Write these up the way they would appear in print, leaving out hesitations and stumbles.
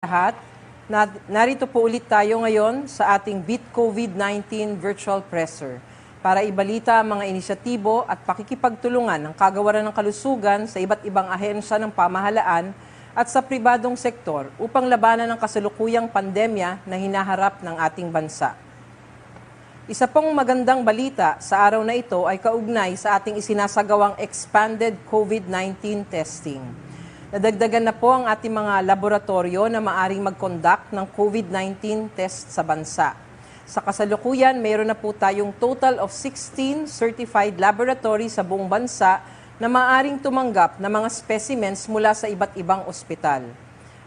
lahat. Narito po ulit tayo ngayon sa ating Beat COVID-19 Virtual Presser para ibalita ang mga inisyatibo at pakikipagtulungan ng kagawaran ng kalusugan sa iba't ibang ahensya ng pamahalaan at sa pribadong sektor upang labanan ang kasalukuyang pandemya na hinaharap ng ating bansa. Isa pong magandang balita sa araw na ito ay kaugnay sa ating isinasagawang expanded COVID-19 testing. Nadagdagan na po ang ating mga laboratorio na maaring mag-conduct ng COVID-19 test sa bansa. Sa kasalukuyan, mayroon na po tayong total of 16 certified laboratories sa buong bansa na maaring tumanggap ng mga specimens mula sa iba't ibang ospital.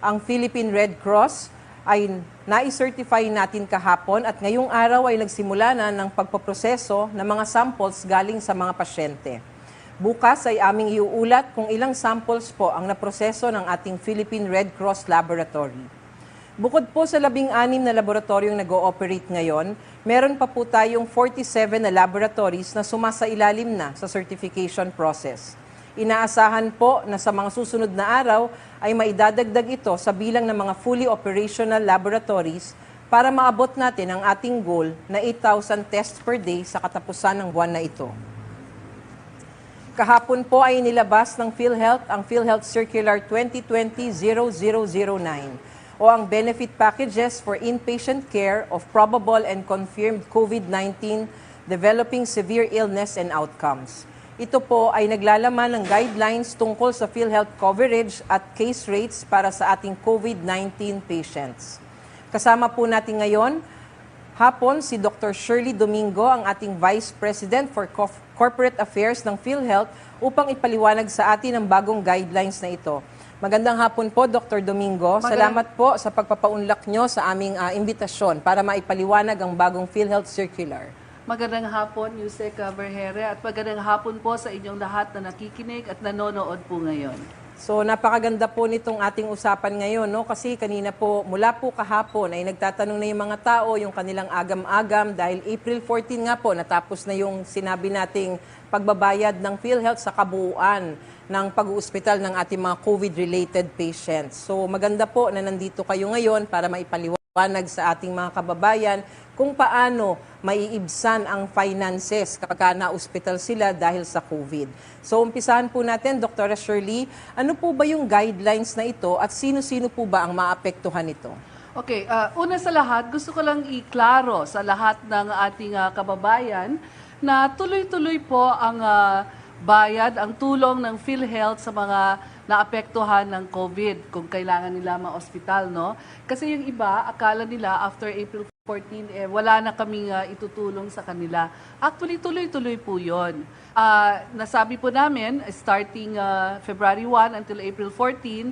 Ang Philippine Red Cross ay nai-certify natin kahapon at ngayong araw ay nagsimula na ng pagpoproseso ng mga samples galing sa mga pasyente. Bukas ay aming iuulat kung ilang samples po ang naproseso ng ating Philippine Red Cross Laboratory. Bukod po sa 16 na laboratoryong nag-ooperate ngayon, meron pa po tayong 47 na laboratories na sumasailalim na sa certification process. Inaasahan po na sa mga susunod na araw ay maidadagdag ito sa bilang ng mga fully operational laboratories para maabot natin ang ating goal na 8,000 tests per day sa katapusan ng buwan na ito. Kahapon po ay nilabas ng PhilHealth ang PhilHealth Circular 2020-0009 o ang benefit packages for inpatient care of probable and confirmed COVID-19 developing severe illness and outcomes. Ito po ay naglalaman ng guidelines tungkol sa PhilHealth coverage at case rates para sa ating COVID-19 patients. Kasama po natin ngayon hapon si Dr. Shirley Domingo, ang ating Vice President for Corporate Affairs ng PhilHealth upang ipaliwanag sa atin ang bagong guidelines na ito. Magandang hapon po, Dr. Domingo. Salamat po sa pagpapaunlak nyo sa aming imbitasyon para maipaliwanag ang bagong PhilHealth Circular. Magandang hapon, Yusek Berhere, at magandang hapon po sa inyong lahat na nakikinig at nanonood po ngayon. So napakaganda po nitong ating usapan ngayon, no? Kasi kanina po, mula po kahapon ay nagtatanong na yung mga tao, yung kanilang agam-agam dahil April 14 nga po natapos na yung sinabi nating pagbabayad ng PhilHealth sa kabuuan ng pag-uuspital ng ating mga COVID-related patients. So maganda po na nandito kayo ngayon para maipaliwanag sa ating mga kababayan kung paano maiibsan ang finances kapag na-hospital sila dahil sa COVID. So umpisahan po natin, Dr. Shirley, ano po ba yung guidelines na ito at sino-sino po ba ang maapektuhan nito? Okay, una sa lahat, gusto ko lang iklaro sa lahat ng ating kababayan na tuloy-tuloy po ang bayad, ang tulong ng PhilHealth sa mga naapektuhan ng COVID kung kailangan nila ma-hospital, no? Kasi yung iba, akala nila after April 14, wala na kaming itutulong sa kanila. Actually, tuloy-tuloy po yun. Nasabi po namin, starting February 1 until April 14,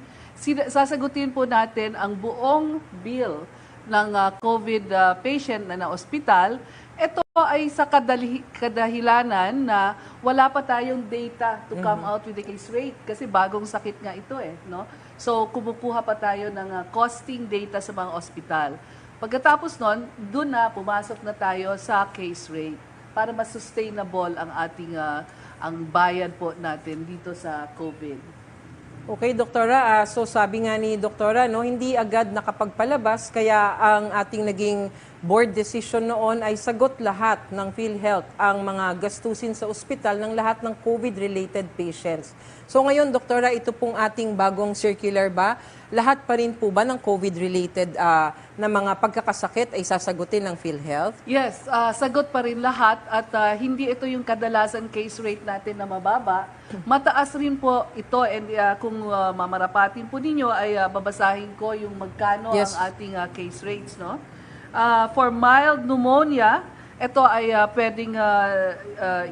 sasagutin po natin ang buong bill ng COVID patient na na-hospital. Ito ay sa kadahilanan na wala pa tayong data to come out with the case rate kasi bagong sakit nga ito no? So kumukuha pa tayo ng costing data sa mga ospital. Pagkatapos nun, doon na pumasok na tayo sa case rate para mas sustainable ang ating ang bayad po natin dito sa COVID. Okay, Doktora. So sabi nga ni Doktora, no, hindi agad nakapagpalabas kaya ang ating naging board decision noon ay sagot lahat ng PhilHealth ang mga gastusin sa ospital ng lahat ng COVID-related patients. So ngayon, Doktora, ito pong ating bagong circular ba? Lahat pa rin po ba ng COVID-related na mga pagkakasakit ay sasagutin ng PhilHealth? Yes, sagot pa rin lahat at hindi ito yung kadalasan case rate natin na mababa. Mataas rin po ito and kung mamarapatin po ninyo ay babasahin ko yung magkano ang ating case rates, no? For mild pneumonia, ito ay pwedeng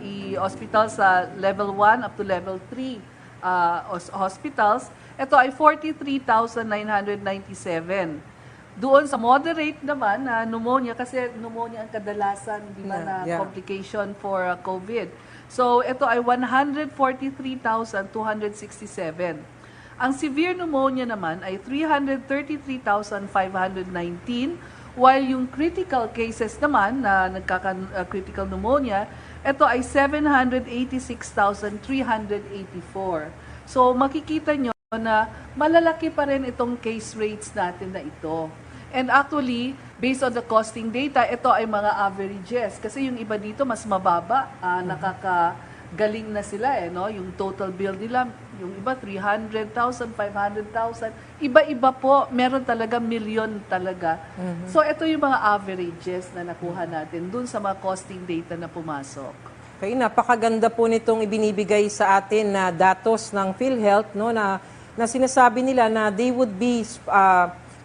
i-hospital sa level 1 up to level 3 hospitals. Ito ay 43,997. Doon sa moderate naman na pneumonia, kasi pneumonia ang kadalasan na complication for COVID. So ito ay 143,267. Ang severe pneumonia naman ay 333,519. While yung critical cases naman na nagkaka-critical pneumonia, ito ay 786,384. So makikita nyo na malalaki pa rin itong case rates natin na ito. And actually, based on the costing data, ito ay mga averages. Kasi yung iba dito mas mababa, nakakagaling na sila no? Yung total bill nila, yung iba 300,000, 500,000. Iba-iba po, meron talaga milyon talaga. So ito yung mga averages na nakuha natin dun sa mga costing data na pumasok. Okay, napakaganda po nitong ibinibigay sa atin na datos ng PhilHealth, no, na sinasabi nila na they would be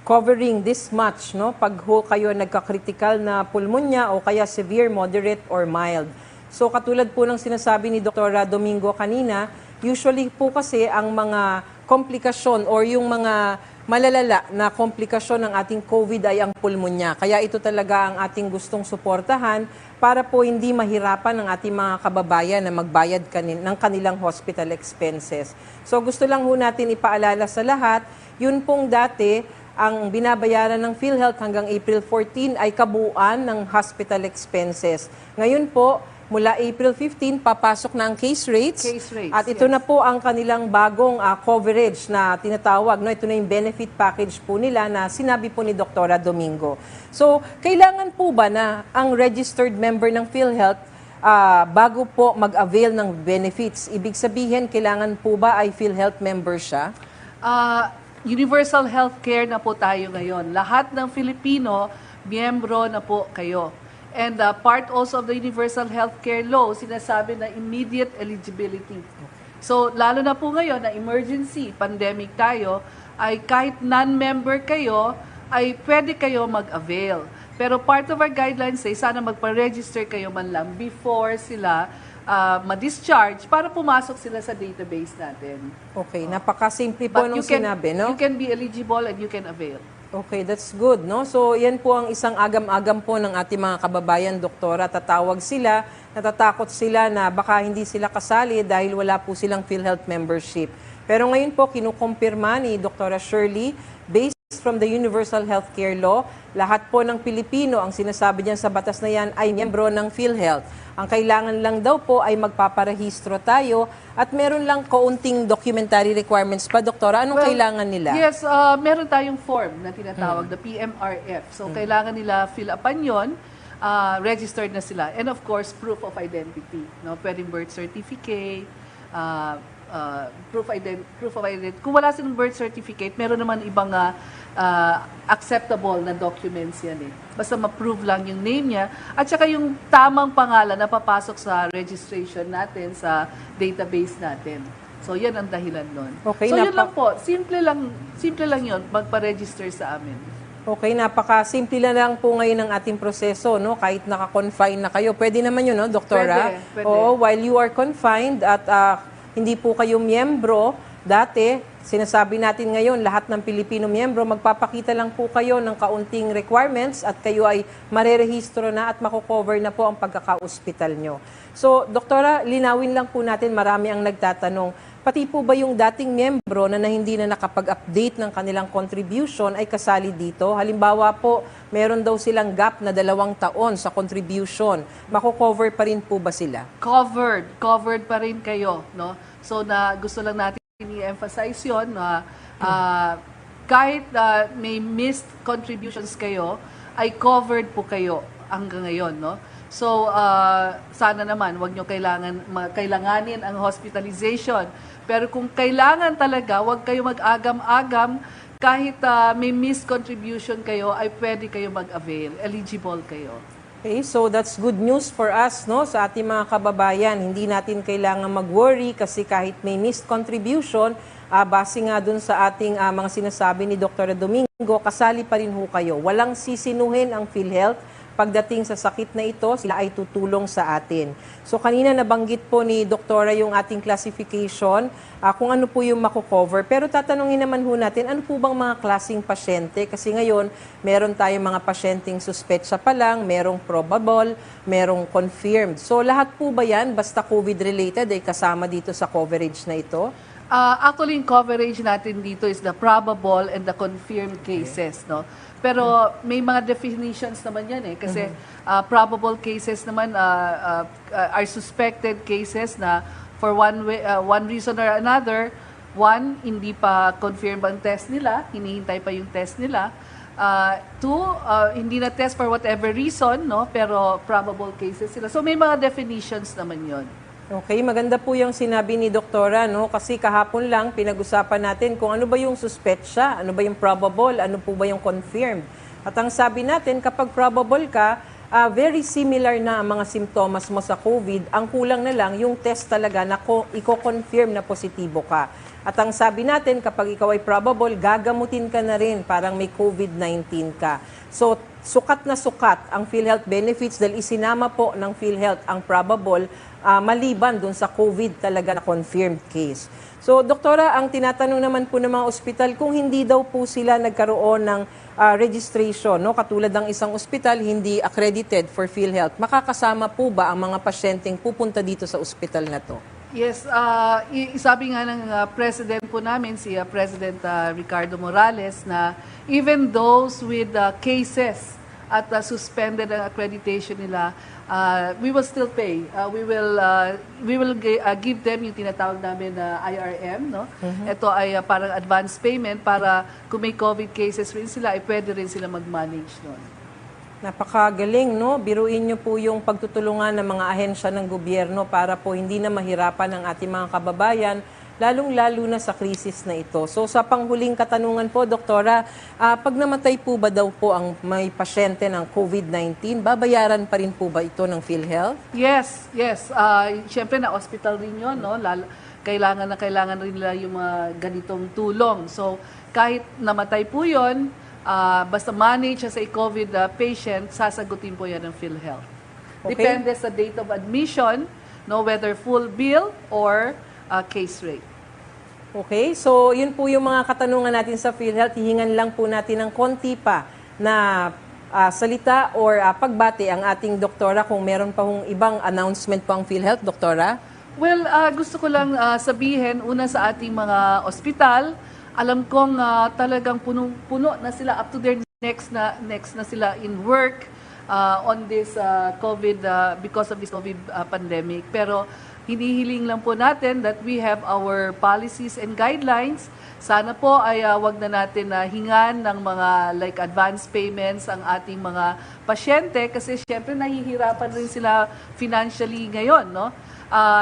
covering this much, no, pag kayo nagka-critical na pulmonya o kaya severe, moderate, or mild. So katulad po ng sinasabi ni Dr. Domingo kanina, usually po kasi ang mga komplikasyon or yung mga malalala na komplikasyon ng ating COVID ay ang pulmonya. Kaya ito talaga ang ating gustong suportahan para po hindi mahirapan ng ating mga kababayan na magbayad ng kanilang hospital expenses. So gusto lang ho natin ipaalala sa lahat, yun pong dati, ang binabayaran ng PhilHealth hanggang April 14 ay kabuuan ng hospital expenses. Ngayon po, mula April 15, papasok na ang case rates. At ito na po ang kanilang bagong coverage na tinatawag. No? Ito na yung benefit package po nila na sinabi po ni Dr. Domingo. So, kailangan po ba na ang registered member ng PhilHealth bago po mag-avail ng benefits? Ibig sabihin, kailangan po ba ay PhilHealth member siya? Universal healthcare na po tayo ngayon. Lahat ng Filipino, miyembro na po kayo. And part also of the Universal Healthcare Law, sinasabi na immediate eligibility. So, lalo na po ngayon na emergency, pandemic tayo, ay kahit non-member kayo, ay pwede kayo mag-avail. Pero part of our guidelines say, sana magpa-register kayo man lang before sila ma-discharge para pumasok sila sa database natin. Okay, napaka-simple po nung sinabi, no? You can be eligible and you can avail. Okay, that's good, no? So, yan po ang isang agam-agam po ng ating mga kababayan, doktora. Tatawag sila, natatakot sila na baka hindi sila kasali dahil wala po silang PhilHealth membership. Pero ngayon po, kinukumpirma ni Dr. Shirley, based from the Universal Healthcare Law, lahat po ng Pilipino, ang sinasabi niyan sa batas na yan, ay miyembro ng PhilHealth. Ang kailangan lang daw po ay magpaparehistro tayo at meron lang kaunting documentary requirements pa, doktora. Anong kailangan nila? Yes, meron tayong form na tinatawag, the PMRF. So, kailangan nila fill upan yun, registered na sila. And of course, proof of identity. No? Pwedeng birth certificate, proof of identity. Kung wala silang birth certificate, meron naman ibang acceptable na documents yan eh. Basta ma-prove lang yung name niya at saka yung tamang pangalan na papasok sa registration natin sa database natin. So yan ang dahilan nun. Okay, so yun lang po, simple lang yun, magpa-register sa amin. Okay, napaka-simple na lang po ngayon ng ating proseso, no? Kahit naka-confine na kayo. Pwede naman yun, no, doktora? Pwede. Oo, while you are confined at hindi po kayo miyembro, dati, sinasabi natin ngayon, lahat ng Pilipino miyembro, magpapakita lang po kayo ng kaunting requirements at kayo ay marerehistro na at makukover na po ang pagkaka-ospital nyo. So, doktora, linawin lang po natin, marami ang nagtatanong, pati po ba yung dating miyembro na hindi na nakapag-update ng kanilang contribution ay kasali dito? Halimbawa po, meron daw silang gap na 2 taon sa contribution. Makukover pa rin po ba sila? Covered pa rin kayo, no? So, gusto lang natin i-emphasize yun na kahit may missed contributions kayo, ay covered po kayo hanggang ngayon, no? So, sana naman, wag nyo kailanganin ang hospitalization. Pero kung kailangan talaga, wag kayo mag-agam-agam, kahit may missed contribution kayo, ay pwede kayo mag-avail. Eligible kayo. Okay, so that's good news for us, no, sa ating mga kababayan. Hindi natin kailangan mag-worry kasi kahit may missed contribution, base nga dun sa ating mga sinasabi ni Dr. Domingo, kasali pa rin ho kayo. Walang sisinuhin ang PhilHealth. Pagdating sa sakit na ito, sila ay tutulong sa atin. So kanina nabanggit po ni Doktora yung ating classification, kung ano po yung makukover. Pero tatanungin naman ho natin, ano po bang mga klaseng pasyente? Kasi ngayon, meron tayong mga pasyenteng suspetsa pa lang, merong probable, merong confirmed. So lahat po ba yan, basta COVID-related, ay kasama dito sa coverage na ito? Actually, yung coverage natin dito is the probable and the confirmed cases, no? Pero may mga definitions naman yan eh. Kasi probable cases naman are suspected cases na for one reason or another, One, hindi pa confirm ang test nila, hinihintay pa yung test nila. Two, hindi na test for whatever reason, no? Pero probable cases sila. So may mga definitions naman yon. Okay, maganda po yung sinabi ni Doktora, no? Kasi kahapon lang pinag-usapan natin kung ano ba yung suspetsya, ano ba yung probable, ano po ba yung confirmed. At ang sabi natin, kapag probable ka, very similar na ang mga simptomas mo sa COVID. Ang kulang na lang yung test talaga na i-confirm na positibo ka. At ang sabi natin, kapag ikaw ay probable, gagamutin ka na rin, parang may COVID-19 ka. So, sukat na sukat ang PhilHealth benefits dahil isinama po ng PhilHealth ang probable maliban dun sa COVID talaga na confirmed case. So, Doktora, ang tinatanong naman po ng mga ospital, kung hindi daw po sila nagkaroon ng registration, no? Katulad ng isang ospital, hindi accredited for PhilHealth, makakasama po ba ang mga pasyenteng pupunta dito sa ospital na to? Yes, sabi nga ng president po namin, si President Ricardo Morales, na even those with cases at suspended ang accreditation nila, we will still pay. We will give them yung tinatawag namin na IRM, no? Ito ay parang advance payment para kung may COVID cases rin sila, ay pwede rin sila mag-manage nun. Napakagaling, no? Biruin niyo po yung pagtutulungan ng mga ahensya ng gobyerno para po hindi na mahirapan ang ating mga kababayan, lalong-lalo na sa krisis na ito. So sa panghuling katanungan po, Doktora, pag namatay po ba daw po ang may pasyente ng COVID-19, babayaran pa rin po ba ito ng PhilHealth? Yes, yes. Siyempre na hospital rin yun, no? Kailangan rin nila yung mga ganitong tulong. So kahit namatay po yun, basta manage as a COVID patient, sasagutin po yan ng PhilHealth. Okay. Depende sa date of admission, no, whether full bill or case rate. Okay, so yun po yung mga katanungan natin sa PhilHealth. Hihingan lang po natin ng konti pa na salita or pagbati ang ating doktora kung meron pa hong ibang announcement po ang PhilHealth, Doktora. Well, gusto ko lang sabihin, una sa ating mga ospital, alam kong talagang puno na sila, up to their next na sila in work on this COVID, because of this COVID pandemic. Pero hinihiling lang po natin that we have our policies and guidelines. Sana po ay wag na natin hingan ng mga like advance payments ang ating mga pasyente kasi syempre nahihirapan rin sila financially ngayon, no?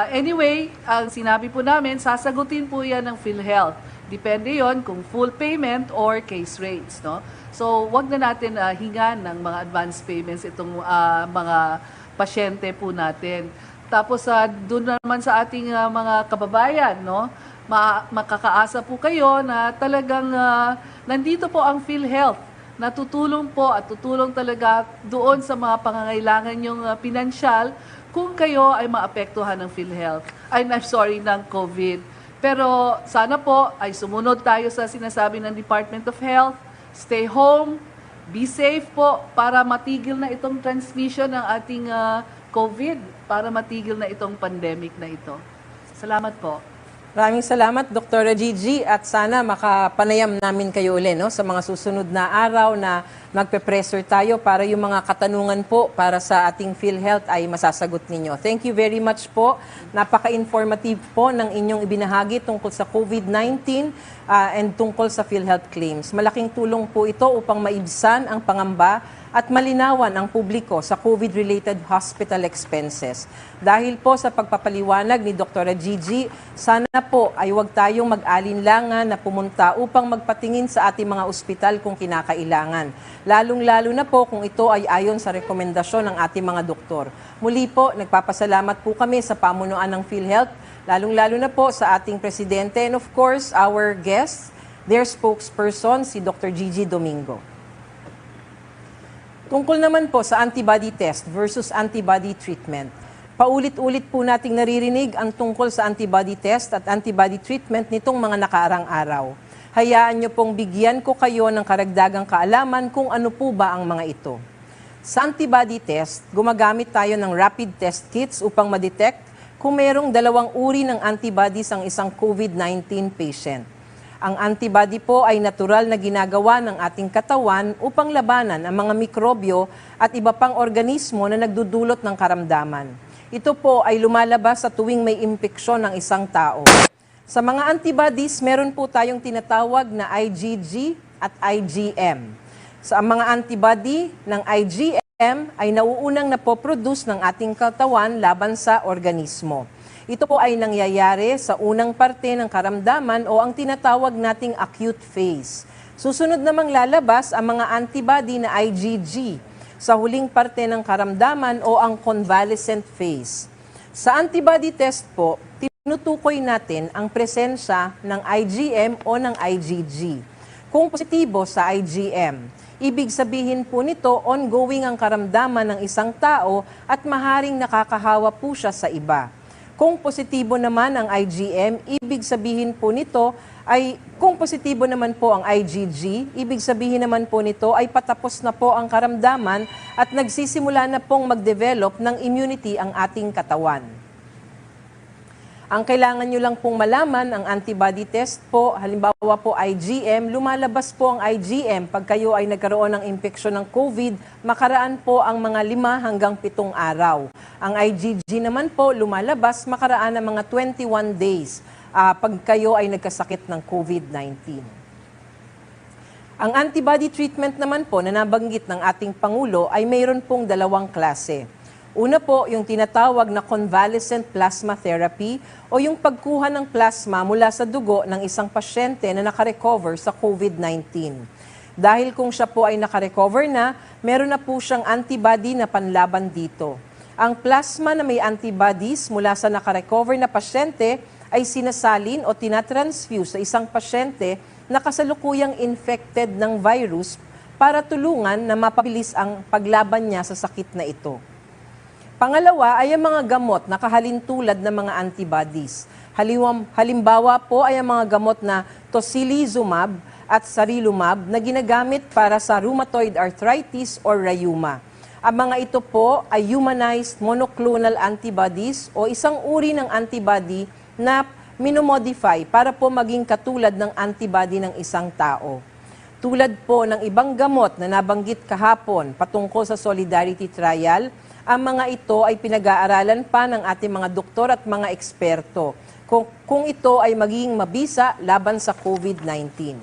Anyway, ang sinabi po namin, sasagutin po yan ng PhilHealth. Depende yon kung full payment or case rates, no? So, wag na natin hingan ng mga advance payments itong mga pasyente po natin. Tapos, doon naman sa ating mga kababayan, no? Makakaasa po kayo na talagang nandito po ang PhilHealth na tutulong po at tutulong talaga doon sa mga pangangailangan yung pinansyal kung kayo ay maapektuhan ng PhilHealth. ng COVID. Pero sana po ay sumunod tayo sa sinasabi ng Department of Health, stay home, be safe po para matigil na itong transmission ng ating COVID, para matigil na itong pandemic na ito. Salamat po. Maraming salamat, Dr. Gigi, at sana makapanayam namin kayo ulit, no, sa mga susunod na araw na magpe-pressure tayo para yung mga katanungan po para sa ating PhilHealth ay masasagot ninyo. Thank you very much po. Napaka-informative po ng inyong ibinahagi tungkol sa COVID-19 and tungkol sa PhilHealth claims. Malaking tulong po ito upang maibsan ang pangamba at malinawan ang publiko sa COVID-related hospital expenses. Dahil po sa pagpapaliwanag ni Dr. Gigi, sana po ay huwag tayong mag-alinlangan na pumunta upang magpatingin sa ating mga ospital kung kinakailangan. Lalong-lalo na po kung ito ay ayon sa rekomendasyon ng ating mga doktor. Muli po, nagpapasalamat po kami sa pamunuan ng PhilHealth, lalong-lalo na po sa ating presidente and of course, our guests, their spokesperson, si Dr. Gigi Domingo. Tungkol naman po sa antibody test versus antibody treatment. Paulit-ulit po nating naririnig ang tungkol sa antibody test at antibody treatment nitong mga nakaarang araw. Hayaan niyo pong bigyan ko kayo ng karagdagang kaalaman kung ano po ba ang mga ito. Sa antibody test, gumagamit tayo ng rapid test kits upang ma-detect kung mayroong dalawang uri ng antibodies ang isang COVID-19 patient. Ang antibody po ay natural na ginagawa ng ating katawan upang labanan ang mga mikrobyo at iba pang organismo na nagdudulot ng karamdaman. Ito po ay lumalabas sa tuwing may impeksyon ng isang tao. Sa mga antibodies, meron po tayong tinatawag na IgG at IgM. Sa mga antibody ng IgM ay nauunang napoproduce ng ating katawan laban sa organismo. Ito po ay nangyayari sa unang parte ng karamdaman o ang tinatawag nating acute phase. Susunod namang lalabas ang mga antibody na IgG sa huling parte ng karamdaman o ang convalescent phase. Sa antibody test po, tinutukoy natin ang presensya ng IgM o ng IgG. Kung positibo sa IgM, ibig sabihin po nito ongoing ang karamdaman ng isang tao at maharing nakakahawa po siya sa iba. Kung positibo naman ang IgM, ibig sabihin po nito ay, kung positibo naman po ang IgG, ibig sabihin naman po nito ay patapos na po ang karamdaman at nagsisimula na pong mag-develop ng immunity ang ating katawan. Ang kailangan nyo lang pong malaman, ang antibody test po, halimbawa po IgM, lumalabas po ang IgM pag kayo ay nagkaroon ng impeksyon ng COVID, makaraan po ang mga 5 hanggang 7 araw. Ang IgG naman po lumalabas makaraan ng mga 21 days pag kayo ay nagkasakit ng COVID-19. Ang antibody treatment naman po na nabanggit ng ating Pangulo ay mayroon pong 2 klase. Una po, yung tinatawag na convalescent plasma therapy o yung pagkuha ng plasma mula sa dugo ng isang pasyente na nakarecover sa COVID-19. Dahil kung siya po ay nakarecover na, meron na po siyang antibody na panlaban dito. Ang plasma na may antibodies mula sa nakarecover na pasyente ay sinasalin o tinatransfuse sa isang pasyente na kasalukuyang infected ng virus para tulungan na mapabilis ang paglaban niya sa sakit na ito. Pangalawa ay ang mga gamot na kahalintulad ng mga antibodies. Halimbawa po ay ang mga gamot na tocilizumab at sarilumab na ginagamit para sa rheumatoid arthritis or rheuma. Ang mga ito po ay humanized monoclonal antibodies o isang uri ng antibody na minomodify para po maging katulad ng antibody ng isang tao. Tulad po ng ibang gamot na nabanggit kahapon patungkol sa Solidarity Trial, ang mga ito ay pinag-aaralan pa ng ating mga doktor at mga eksperto kung ito ay magiging mabisa laban sa COVID-19.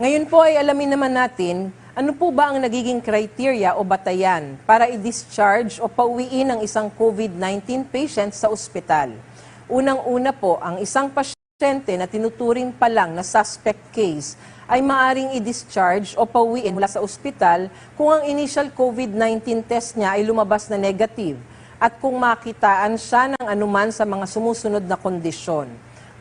Ngayon po ay alamin naman natin ano po ba ang nagiging criteria o batayan para i-discharge o pauwiin ang isang COVID-19 patient sa ospital. Unang-una po, ang isang pasyente na tinuturing pa lang na suspect case ay maaring i-discharge o pauwiin mula sa ospital kung ang initial COVID-19 test niya ay lumabas na negative at kung makitaan siya ng anuman sa mga sumusunod na kondisyon.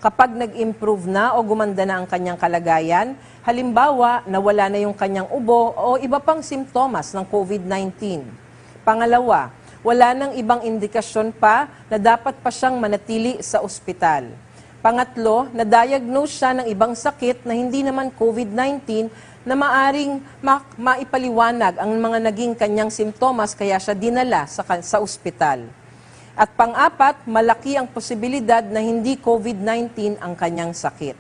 Kapag nag-improve na o gumanda na ang kanyang kalagayan, halimbawa nawala na yung kanyang ubo o iba pang simptomas ng COVID-19. Pangalawa, wala nang ibang indikasyon pa na dapat pa siyang manatili sa ospital. Pangatlo, na-diagnose siya ng ibang sakit na hindi naman COVID-19 na maaring maipaliwanag ang mga naging kanyang simptomas kaya siya dinala sa ospital. At pang-apat, malaki ang posibilidad na hindi COVID-19 ang kanyang sakit.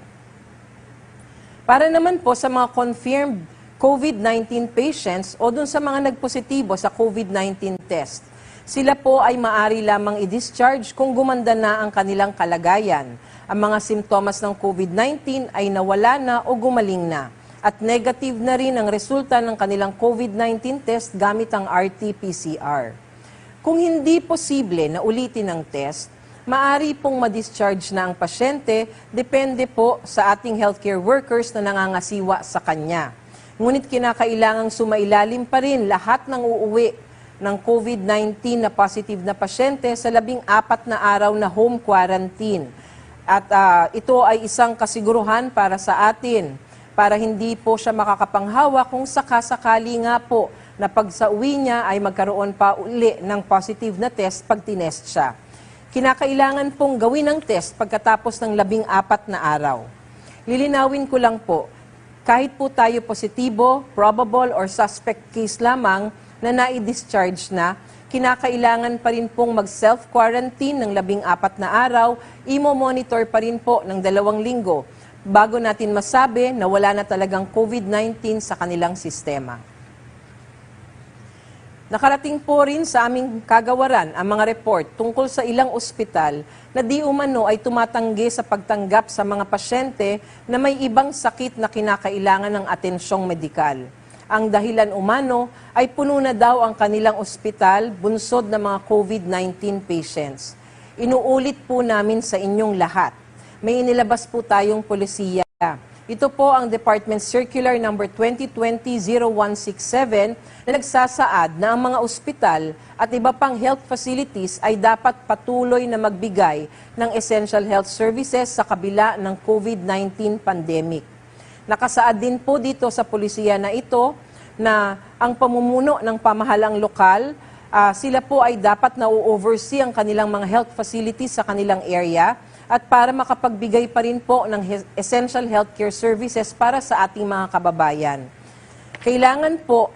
Para naman po sa mga confirmed COVID-19 patients o dun sa mga nagpositibo sa COVID-19 test, sila po ay maari lamang i-discharge kung gumanda na ang kanilang kalagayan. Ang mga simptomas ng COVID-19 ay nawala na o gumaling na at negative na rin ang resulta ng kanilang COVID-19 test gamit ang RT-PCR. Kung hindi posible na ulitin ang test, maari pong ma-discharge na ang pasyente, depende po sa ating healthcare workers na nangangasiwa sa kanya. Ngunit kinakailangang sumailalim pa rin lahat ng uuwi ng COVID-19 na positive na pasyente sa 14 na araw na home quarantine. At ito ay isang kasiguruhan para sa atin, para hindi po siya makakapanghawa kung sakasakali nga po na pag sa uwi niya ay magkaroon pa uli ng positive na test pag tinest siya. Kinakailangan pong gawin ang test pagkatapos ng 14 na araw. Lilinawin ko lang po, kahit po tayo positibo, probable or suspect case lamang na nai-discharge na, kinakailangan pa rin pong mag-self-quarantine ng 14 na araw, imo-monitor pa rin po ng 2 linggo bago natin masabi na wala na talagang COVID-19 sa kanilang sistema. Nakarating po rin sa aming kagawaran ang mga report tungkol sa ilang ospital na di umano ay tumatanggi sa pagtanggap sa mga pasyente na may ibang sakit na kinakailangan ng atensyong medikal. Ang dahilan umano ay puno na daw ang kanilang ospital bunsod ng mga COVID-19 patients. Inuulit po namin sa inyong lahat. May inilabas po tayong polisiya. Ito po ang Department Circular number 2020-0167 na nagsasaad na ang mga ospital at iba pang health facilities ay dapat patuloy na magbigay ng essential health services sa kabila ng COVID-19 pandemic. Nakasaad din po dito sa polisiya na ito na ang pamumuno ng pamahalang lokal, sila po ay dapat na oversee ang kanilang mga health facilities sa kanilang area at para makapagbigay pa rin po ng essential healthcare services para sa ating mga kababayan. Kailangan po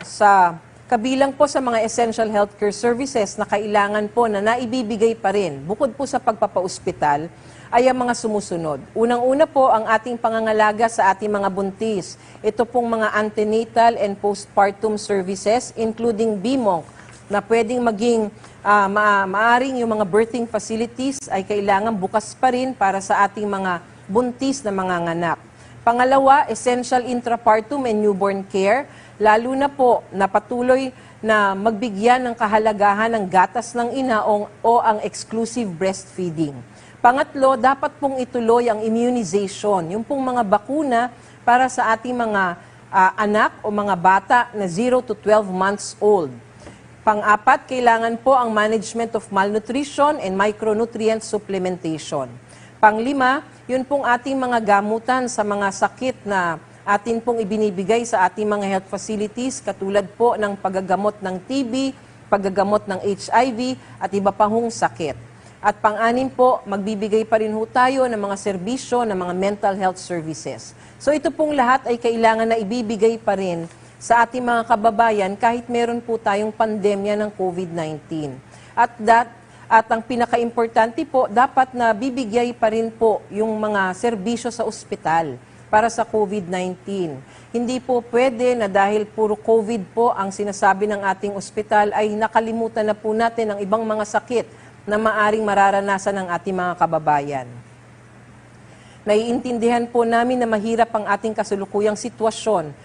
kabilang po sa mga essential healthcare services na kailangan po na naibibigay pa rin, bukod po sa pagpapaospital, ay ang mga sumusunod. Unang-una po ang ating pangangalaga sa ating mga buntis. Ito pong mga antenatal and postpartum services, including BMONC, na pwedeng maging maaring yung mga birthing facilities ay kailangan bukas pa rin para sa ating mga buntis na mga nganak. Pangalawa, essential intrapartum and newborn care, lalo na po na patuloy na magbigyan ng kahalagahan ng gatas ng ina o ang exclusive breastfeeding. Pangatlo, dapat pong ituloy ang immunization, yung pong mga bakuna para sa ating mga anak o mga bata na 0 to 12 months old. Pang-apat, kailangan po ang management of malnutrition and micronutrient supplementation. Pang-lima, yun pong ating mga gamutan sa mga sakit na atin pong ibinibigay sa ating mga health facilities, katulad po ng paggagamot ng TB, paggagamot ng HIV at iba pa hong sakit. At pang-anim po, magbibigay pa rin ho tayo ng mga serbisyo ng mga mental health services. So ito pong lahat ay kailangan na ibibigay pa rin sa ating mga kababayan kahit meron po tayong pandemya ng COVID-19. At ang pinaka-importante po, dapat na bibigay pa rin po yung mga serbisyo sa ospital para sa COVID-19. Hindi po pwede na dahil puro COVID po ang sinasabi ng ating ospital ay nakalimutan na po natin ang ibang mga sakit na maaring mararanasan ng ating mga kababayan. Naiintindihan po namin na mahirap ang ating kasulukuyang sitwasyon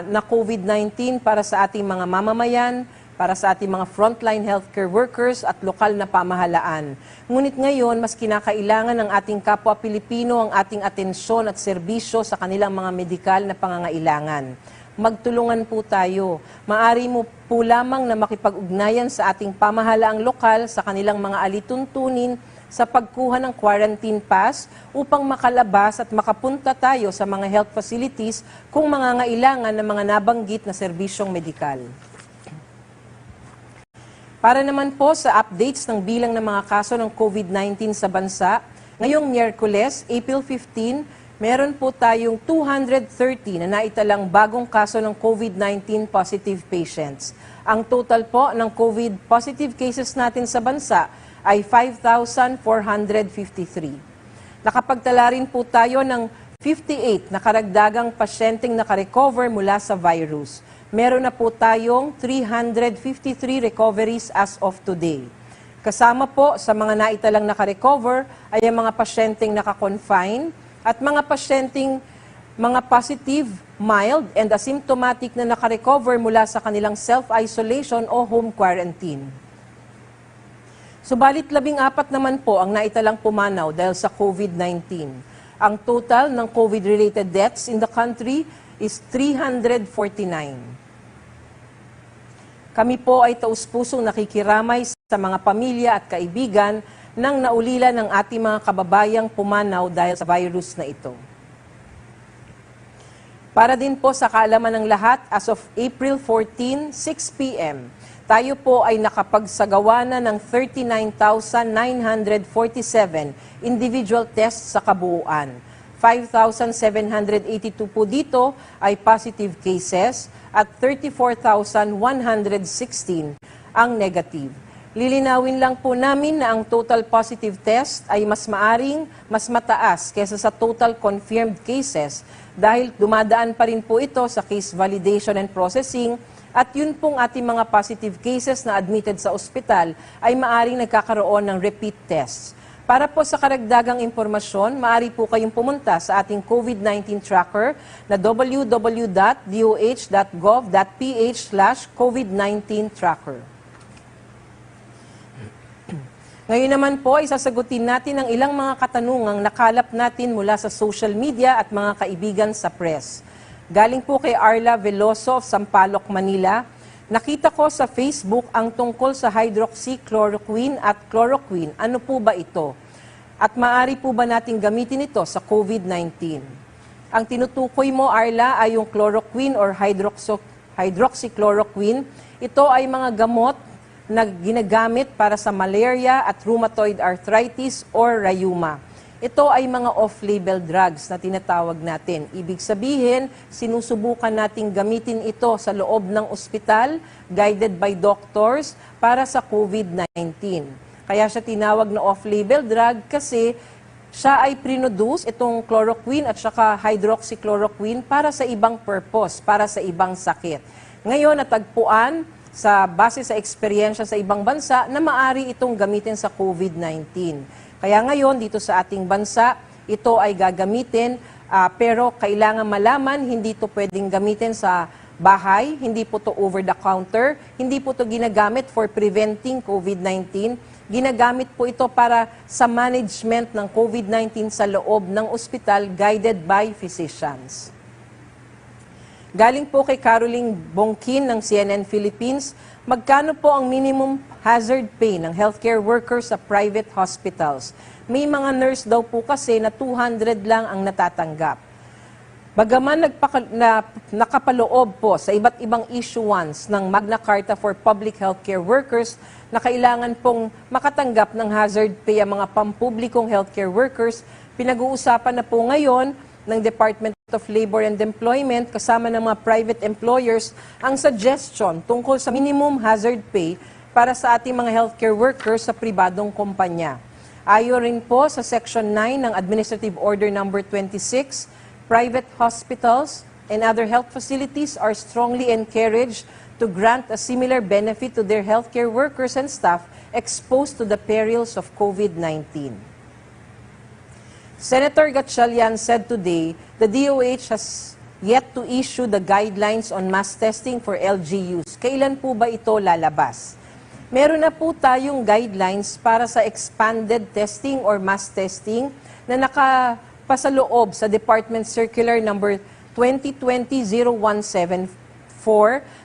na COVID-19 para sa ating mga mamamayan, para sa ating mga frontline healthcare workers at lokal na pamahalaan. Ngunit ngayon, mas kinakailangan ng ating kapwa Pilipino ang ating atensyon at serbisyo sa kanilang mga medikal na pangangailangan. Magtulungan po tayo. Maari mo po lamang na makipag-ugnayan sa ating pamahalaang lokal sa kanilang mga alituntunin sa pagkuha ng quarantine pass upang makalabas at makapunta tayo sa mga health facilities kung mangangailangan ng mga nabanggit na serbisyong medikal. Para naman po sa updates ng bilang ng mga kaso ng COVID-19 sa bansa, ngayong Miyerkules, April 15, meron po tayong 230 na naitalang bagong kaso ng COVID-19 positive patients. Ang total po ng COVID positive cases natin sa bansa ay 5,453. Nakapagtala rin po tayo ng 58 na karagdagang pasyenteng nakarecover mula sa virus. Meron na po tayong 353 recoveries as of today. Kasama po sa mga naitalang nakarecover ay ang mga pasyenteng nakakonfine at mga pasyenteng mga positive, mild, and asymptomatic na nakarecover mula sa kanilang self-isolation o home quarantine. Subalit 14 naman po ang naitalang pumanaw dahil sa COVID-19. Ang total ng COVID-related deaths in the country is 349. Kami po ay taus-pusong nakikiramay sa mga pamilya at kaibigan ng naulila ng ating mga kababayang pumanaw dahil sa virus na ito. Para din po sa kaalaman ng lahat, as of April 14, 6 p.m., tayo po ay nakapagsagawa na ng 39,947 individual tests sa kabuuan. 5,782 po dito ay positive cases at 34,116 ang negative. Lilinawin lang po namin na ang total positive test ay mas mataas kaysa sa total confirmed cases dahil dumadaan pa rin po ito sa case validation and processing at yun pong ating mga positive cases na admitted sa ospital ay maaring nagkakaroon ng repeat tests. Para po sa karagdagang impormasyon, maaari po kayong pumunta sa ating COVID-19 tracker na www.doh.gov.ph/COVID-19 tracker. Ngayon naman po, isasagutin natin ang ilang mga katanungang nakalap natin mula sa social media at mga kaibigan sa press. Galing po kay Arla Veloso of Sampaloc, Manila. Nakita ko sa Facebook ang tungkol sa hydroxychloroquine at chloroquine. Ano po ba ito? At maaari po ba natin gamitin ito sa COVID-19? Ang tinutukoy mo, Arla, ay yung chloroquine or hydroxychloroquine. Ito ay mga gamot na ginagamit para sa malaria at rheumatoid arthritis or rheuma. Ito ay mga off-label drugs na tinatawag natin. Ibig sabihin, sinusubukan nating gamitin ito sa loob ng ospital, guided by doctors, para sa COVID-19. Kaya siya tinawag na off-label drug kasi siya ay produce itong chloroquine at saka hydroxychloroquine para sa ibang purpose, para sa ibang sakit. Ngayon, natagpuan sa base sa eksperyensya sa ibang bansa na maari itong gamitin sa COVID-19. Kaya ngayon, dito sa ating bansa, ito ay gagamitin, pero kailangan malaman, hindi ito pwedeng gamitin sa bahay, hindi po ito over the counter, hindi po ito ginagamit for preventing COVID-19, ginagamit po ito para sa management ng COVID-19 sa loob ng ospital guided by physicians. Galing po kay Caroline Bongkin ng CNN Philippines, magkano po ang minimum hazard pay ng healthcare workers sa private hospitals? May mga nurse daw po kasi na 200 lang ang natatanggap. Bagaman nakapaloob po sa iba't ibang issuance ng Magna Carta for Public Healthcare Workers na kailangan pong makatanggap ng hazard pay ang mga pampublikong healthcare workers, pinag-uusapan na po ngayon ng Department of Labor and Employment kasama ng mga private employers ang suggestion tungkol sa minimum hazard pay para sa ating mga healthcare workers sa pribadong kumpanya. Ayon rin po sa Section 9 ng Administrative Order Number 26, private hospitals and other health facilities are strongly encouraged to grant a similar benefit to their healthcare workers and staff exposed to the perils of COVID-19. Senator Gatchalian said today the DOH has yet to issue the guidelines on mass testing for LGUs. Kailan po ba ito lalabas? Meron na po tayong guidelines para sa expanded testing or mass testing na nakapasaloob sa Department Circular number 2020-0174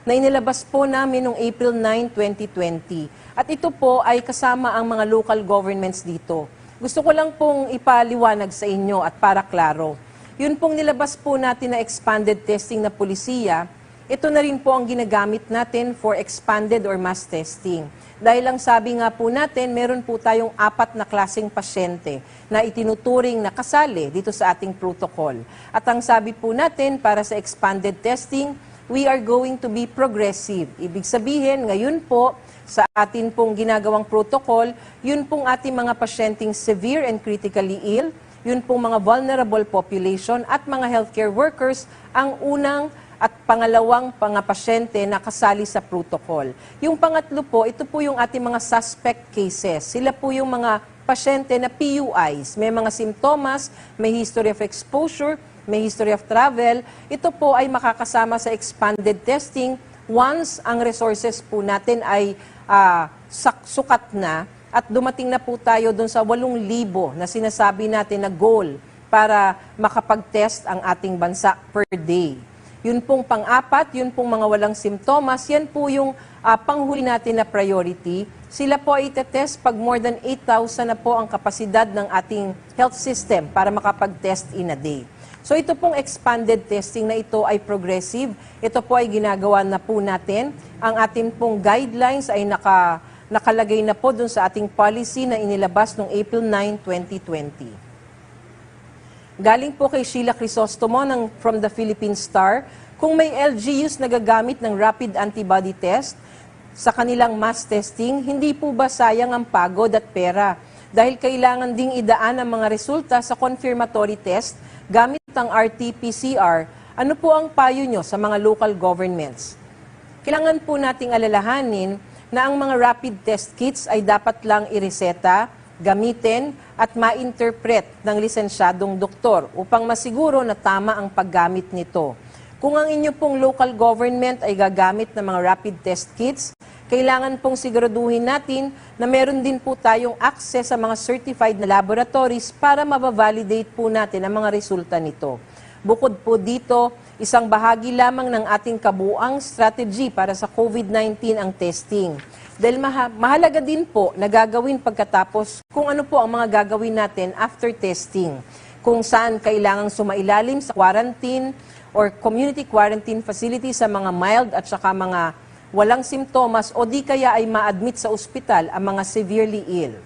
na inilabas po namin noong April 9, 2020. At ito po ay kasama ang mga local governments dito. Gusto ko lang pong ipaliwanag sa inyo at para klaro. Yun pong nilabas po natin na expanded testing na polisiya, ito na rin po ang ginagamit natin for expanded or mass testing. Dahil lang sabi nga po natin, meron po tayong 4 na klaseng pasyente na itinuturing na kasali dito sa ating protocol. At ang sabi po natin para sa expanded testing, we are going to be progressive. Ibig sabihin, ngayon po, sa atin pong ginagawang protocol, yun pong ating mga pasyenteng severe and critically ill, yun pong mga vulnerable population at mga healthcare workers ang unang at pangalawang mga pasyente na kasali sa protocol. Yung pangatlo po, ito po yung ating mga suspect cases. Sila po yung mga pasyente na PUIs, may mga simptomas, may history of exposure, may history of travel. Ito po ay makakasama sa expanded testing once ang resources po natin ay sukat na at dumating na po tayo dun sa 8,000 na sinasabi natin na goal para makapag-test ang ating bansa per day. Yun pong pang-4, yun pong mga walang simptomas, yan po yung panghuli natin na priority. Sila po ay itetest pag more than 8,000 na po ang kapasidad ng ating health system para makapag-test in a day. So ito pong expanded testing na ito ay progressive. Ito po ay ginagawa na po natin. Ang ating pong guidelines ay nakalagay na po dun sa ating policy na inilabas noong April 9, 2020. Galing po kay Sheila Crisostomo from the Philippine Star, kung may LGUs na gagamit ng rapid antibody test, sa kanilang mass testing, hindi po ba sayang ang pagod at pera? Dahil kailangan ding idaan ang mga resulta sa confirmatory test gamit ang RT-PCR, ano po ang payo nyo sa mga local governments? Kailangan po nating alalahanin na ang mga rapid test kits ay dapat lang ireseta, gamitin at ma-interpret ng lisensyadong doktor upang masiguro na tama ang paggamit nito. Kung ang inyo pong local government ay gagamit ng mga rapid test kits, kailangan pong siguraduhin natin na meron din po tayong access sa mga certified na laboratories para mabavalidate po natin ang mga resulta nito. Bukod po dito, isang bahagi lamang ng ating kabuuang strategy para sa COVID-19 ang testing. Dahil mahalaga din po na gagawin pagkatapos kung ano po ang mga gagawin natin after testing. Kung saan kailangang sumailalim sa quarantine or community quarantine facility sa mga mild at saka mga walang simptomas o di kaya ay ma-admit sa ospital ang mga severely ill.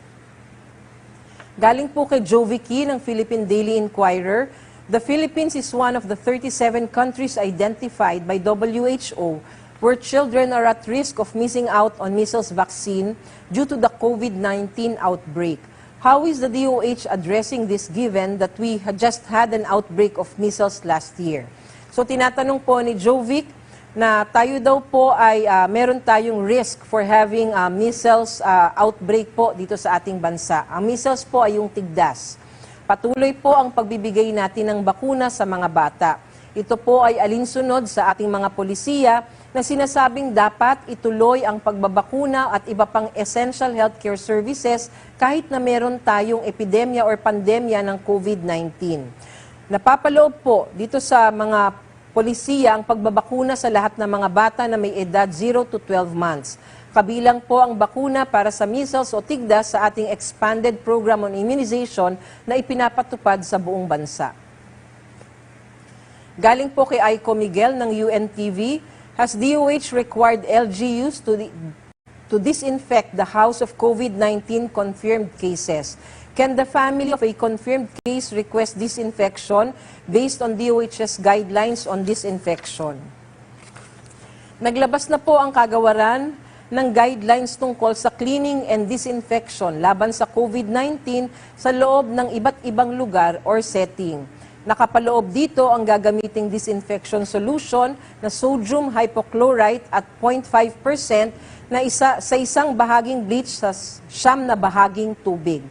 Galing po kay Joe Vicky ng Philippine Daily Inquirer, the Philippines is one of the 37 countries identified by WHO where children are at risk of missing out on measles vaccine due to the COVID-19 outbreak. How is the DOH addressing this given that we just had an outbreak of measles last year? So tinatanong po ni Jovic na tayo daw po ay meron tayong risk for having measles outbreak po dito sa ating bansa. Ang measles po ay yung tigdas. Patuloy po ang pagbibigay natin ng bakuna sa mga bata. Ito po ay alinsunod sa ating mga polisiya na sinasabing dapat ituloy ang pagbabakuna at iba pang essential healthcare services kahit na meron tayong epidemya or pandemya ng COVID-19. Napapaloob po dito sa mga polisiya ang pagbabakuna sa lahat ng mga bata na may edad 0 to 12 months. Kabilang po ang bakuna para sa measles o tigdas sa ating expanded program on immunization na ipinapatupad sa buong bansa. Galing po kay Aiko Miguel ng UNTV, has DOH required LGUs to disinfect the house of COVID-19 confirmed cases? Can the family of a confirmed case request disinfection based on DOH's guidelines on disinfection? Naglabas na po ang kagawaran ng guidelines tungkol sa cleaning and disinfection laban sa COVID-19 sa loob ng iba't ibang lugar or setting. Nakapaloob dito ang gagamiting disinfection solution na sodium hypochlorite at 0.5% na sa isang bahaging bleach sa 9 na bahaging tubig.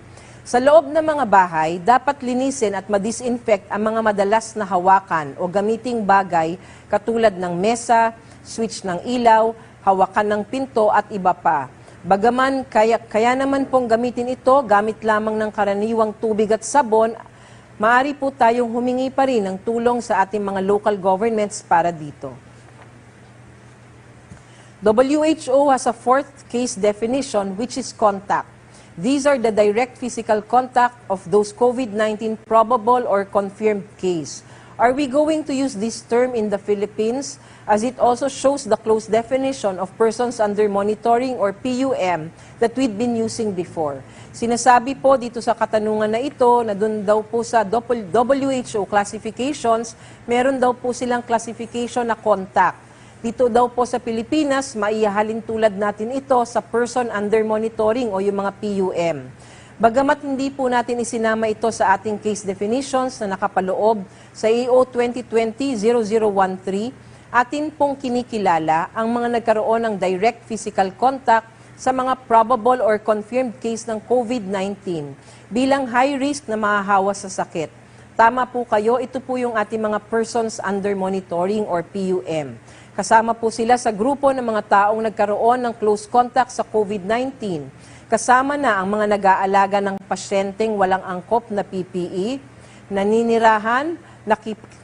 Sa loob ng mga bahay, dapat linisin at madisinfect ang mga madalas na hawakan o gamiting bagay katulad ng mesa, switch ng ilaw, hawakan ng pinto at iba pa. Bagaman kaya naman pong gamitin ito gamit lamang ng karaniwang tubig at sabon, maaari po tayong humingi pa rin ng tulong sa ating mga local governments para dito. WHO has a fourth case definition which is contact. These are the direct physical contact of those COVID-19 probable or confirmed case. Are we going to use this term in the Philippines as it also shows the close definition of persons under monitoring or PUM that we've been using before? Sinasabi po dito sa katanungan na ito na doon daw po sa WHO classifications, meron daw po silang classification na contact. Dito daw po sa Pilipinas, maihahalin tulad natin ito sa person under monitoring o yung mga PUM. Bagamat hindi po natin isinama ito sa ating case definitions na nakapaloob sa AO 2020-0013, atin pong kinikilala ang mga nagkaroon ng direct physical contact sa mga probable or confirmed case ng COVID-19 bilang high risk na mahahawa sa sakit. Tama po kayo, ito po yung ating mga persons under monitoring or PUM. Kasama po sila sa grupo ng mga taong nagkaroon ng close contact sa COVID-19. Kasama na ang mga nag-aalaga ng pasyenteng walang angkop na PPE, naninirahan,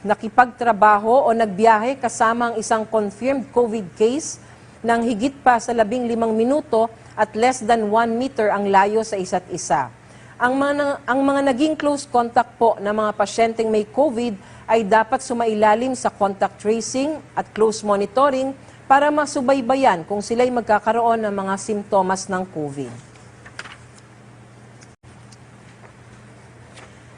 nakipagtrabaho o nagbiyahe kasama ang isang confirmed COVID case ng higit pa sa 15 minuto at less than 1 meter ang layo sa isa't isa. Ang mga naging close contact po ng mga pasyenteng may COVID ay dapat sumailalim sa contact tracing at close monitoring para masubaybayan kung sila'y magkakaroon ng mga simptomas ng COVID.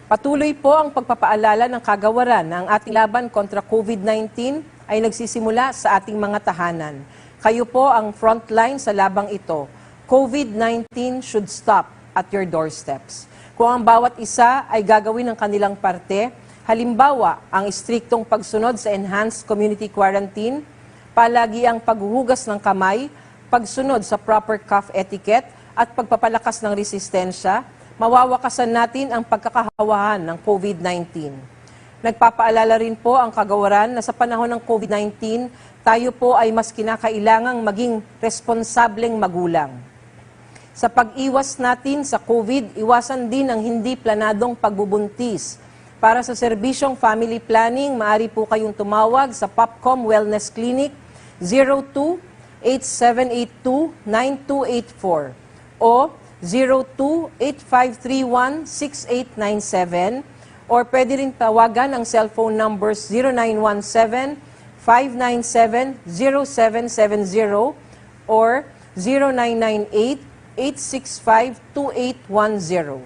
Patuloy po ang pagpapaalala ng kagawaran na ang ating laban kontra COVID-19 ay nagsisimula sa ating mga tahanan. Kayo po ang frontline sa labang ito. COVID-19 should stop at your doorsteps. Kung ang bawat isa ay gagawin ng kanilang parte, halimbawa, ang istriktong pagsunod sa enhanced community quarantine, palagi ang paghuhugas ng kamay, pagsunod sa proper cough etiquette, at pagpapalakas ng resistensya, mawawakasan natin ang pagkakahawahan ng COVID-19. Nagpapaalala rin po ang kagawaran na sa panahon ng COVID-19, tayo po ay mas kinakailangang maging responsableng magulang. Sa pag-iwas natin sa COVID, iwasan din ang hindi planadong pagbubuntis. Para sa serbisyong family planning, maaari po kayong tumawag sa Popcom Wellness Clinic 02-8782-9284 o 02-8531-6897 or pwede rin tawagan ang cellphone numbers 0917-597-0770 or 0998-865-2810.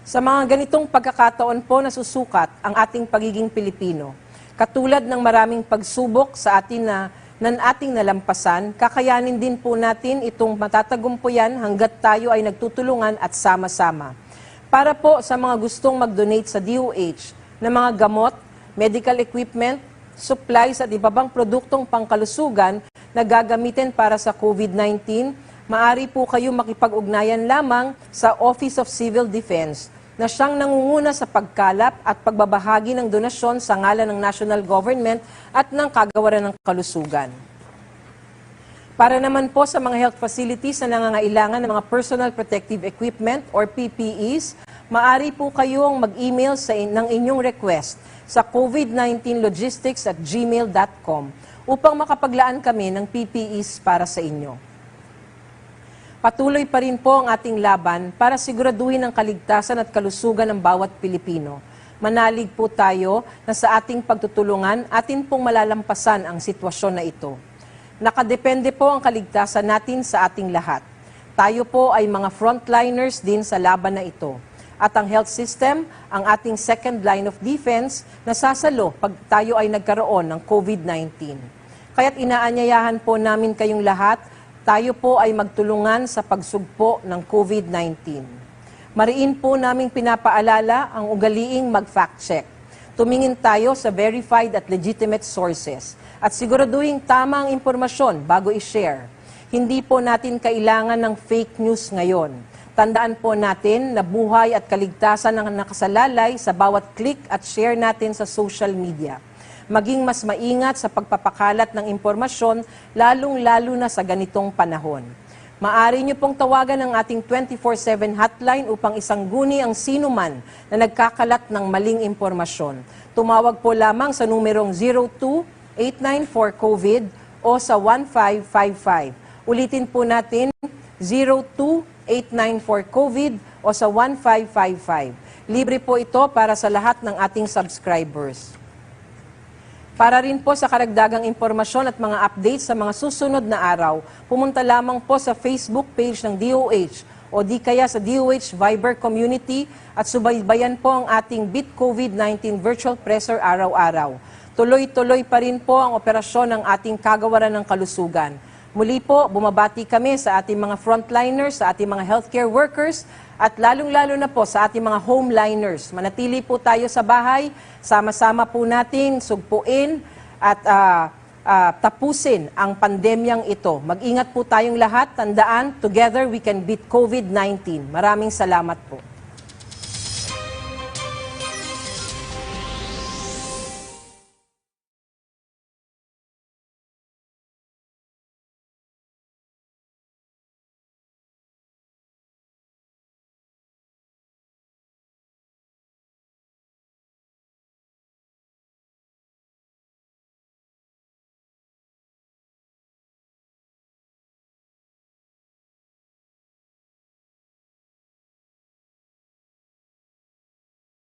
Sa mga ganitong pagkakataon po nasusukat ang ating pagiging Pilipino. Katulad ng maraming pagsubok sa atin na ating nalampasan, kakayanin din po natin itong matatagumpuyan hanggat tayo ay nagtutulungan at sama-sama. Para po sa mga gustong mag-donate sa DOH ng mga gamot, medical equipment, supplies at iba pang produktong pangkalusugan na gagamitin para sa COVID-19, maaari po kayo makipag-ugnayan lamang sa Office of Civil Defense na siyang nangunguna sa pagkalap at pagbabahagi ng donasyon sa ngalan ng national government at ng kagawaran ng kalusugan. Para naman po sa mga health facilities na nangangailangan ng mga personal protective equipment or PPEs, maaari po kayong mag-email ng inyong request sa covid19logistics@gmail.com upang makapaglaan kami ng PPEs para sa inyo. Patuloy pa rin po ang ating laban para siguraduhin ang kaligtasan at kalusugan ng bawat Pilipino. Manalig po tayo na sa ating pagtutulungan, atin pong malalampasan ang sitwasyon na ito. Nakadepende po ang kaligtasan natin sa ating lahat. Tayo po ay mga frontliners din sa laban na ito. At ang health system, ang ating second line of defense, nasasalo pag tayo ay nagkaroon ng COVID-19. Kaya't inaanyayahan po namin kayong lahat, tayo po ay magtulungan sa pagsugpo ng COVID-19. Mariin po naming pinapaalala ang ugaliing mag-fact check. Tumingin tayo sa verified at legitimate sources at siguraduhin tama ang impormasyon bago i-share. Hindi po natin kailangan ng fake news ngayon. Tandaan po natin na buhay at kaligtasan ang nakasalalay sa bawat click at share natin sa social media. Maging mas maingat sa pagpapakalat ng impormasyon, lalong-lalo na sa ganitong panahon. Maaari niyo pong tawagan ang ating 24/7 hotline upang isangguni ang sinuman na nagkakalat ng maling impormasyon. Tumawag po lamang sa numerong 02-894-COVID o sa 1555. Ulitin po natin, 02-894-COVID o sa 1555. Libre po ito para sa lahat ng ating subscribers. Para rin po sa karagdagang impormasyon at mga updates sa mga susunod na araw, pumunta lamang po sa Facebook page ng DOH o di kaya sa DOH Viber Community at subaybayan po ang ating Beat COVID-19 Virtual Presser araw-araw. Tuloy-tuloy pa rin po ang operasyon ng ating kagawaran ng kalusugan. Muli po, bumabati kami sa ating mga frontliners, sa ating mga healthcare workers, at lalong-lalo na po sa ating mga homeliners. Manatili po tayo sa bahay, sama-sama po natin sugpuin at tapusin ang pandemyang ito. Mag-ingat po tayong lahat, tandaan, together we can beat COVID-19. Maraming salamat po.